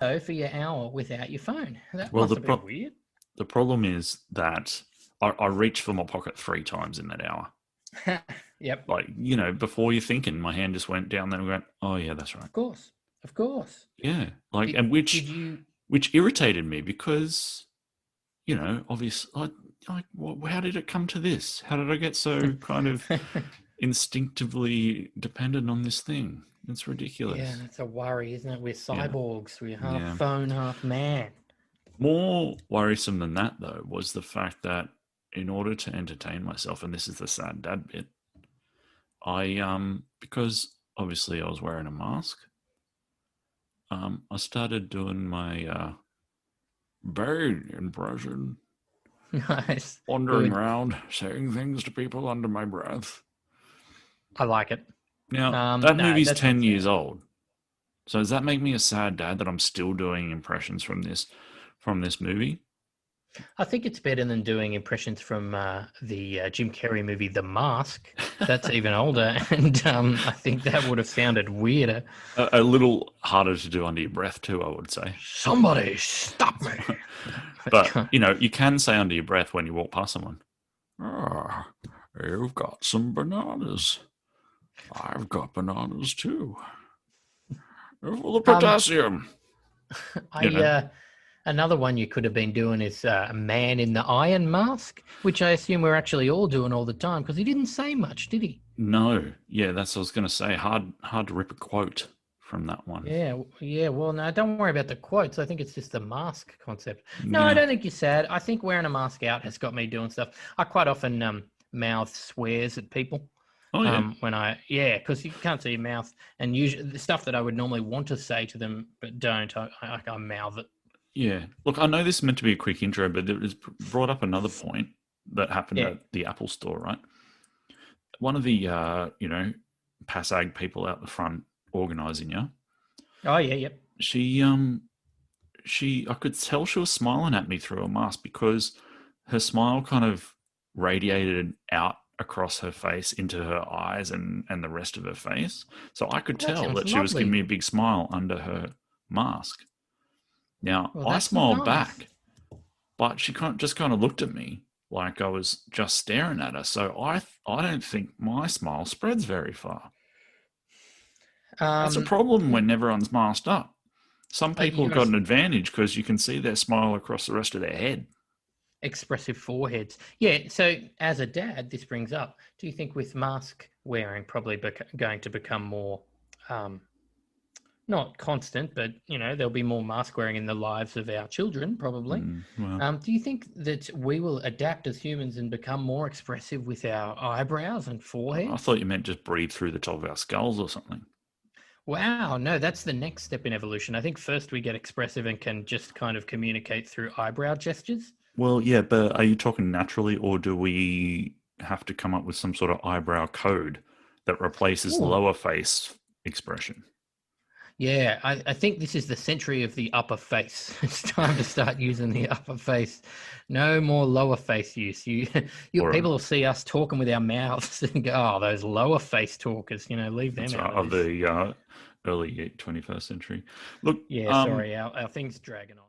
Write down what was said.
for your hour without your phone. That Well, must have been weird. the problem is that I reached for my pocket 3 times in that hour. Yep. Like, before you're thinking, my hand just went down there and went, oh yeah, that's right. Of course. Of course. Yeah. Like, and Did you? which irritated me because, obviously, how did it come to this? How did I get so kind of instinctively dependent on this thing? It's Yeah, ridiculous. that's a worry, isn't it? We're Yeah. cyborgs. We're half Yeah. phone, half man. More worrisome than that, though, was the fact that in order to entertain myself, and this is the sad dad bit, because obviously I was wearing a mask, I started doing my Bane impression, Nice. wandering Good. around, saying things to people under my breath. I like it. Now, that No, movie's that's 10 not years fair. old. So does that make me a sad dad that I'm still doing impressions from this movie? I think it's better than doing impressions from the Jim Carrey movie The Mask. That's even older, and I think that would have sounded weirder. A little harder to do under your breath too, I would say. Somebody stop me! But, you can say under your breath when you walk past someone, "Ah, you've got some bananas. I've got bananas too. They're full of um, potassium." You I know? another one you could have been doing is a man in the iron mask, which I assume we're actually all doing all the time because he didn't say much, did he? No. Yeah, that's what I was going to say. Hard to rip a quote from that one. Yeah, yeah. Well, no, don't worry about the quotes. I think it's just the mask concept. No, I Yeah. don't think you're sad. I think wearing a mask out has got me doing stuff. I quite often mouth swears at people. Oh, yeah. Because you can't see your mouth, and usually the stuff that I would normally want to say to them but don't, I mouth it. Yeah. Look, I know this is meant to be a quick intro, but it has brought up another point that happened Yeah. at the Apple store, right? One of the, PASAG people out the front organizing, yeah, Oh yeah. Yep. she, I could tell she was smiling at me through a mask because her smile kind of radiated out across her face into her eyes and the rest of her face. So I could That tell sounds that she was giving lovely. me a big smile under her mask. Now, Well, I that's smiled nice. back, but she just kind of looked at me like I was just staring at her. So I don't think my smile spreads very far. That's a Um, problem when everyone's masked up. Some people you have got an advantage because you can see their smile across the rest of their head. expressive foreheads. Yeah. So as a dad, this brings up: do you think with mask wearing probably going to become more um, not constant, but there'll be more mask wearing in the lives of our children, probably. Well, Do you think that we will adapt as humans and become more expressive with our eyebrows and I foreheads? thought you meant just breathe through the top of our skulls or something. Wow, no, that's the next step in evolution. I think first we get expressive and can just kind of communicate through eyebrow gestures. Well, yeah, but are you talking naturally, or do we have to come up with some sort of eyebrow code that replaces Ooh. lower face expression? Yeah, I think this is the century of the upper face. It's time to start using the upper face. No more lower face use. Or People will see us talking with our mouths and go, "Oh, those lower face talkers, leave them that's out right, of of this." the early 21st century. Look, Yeah, sorry, our thing's dragging on.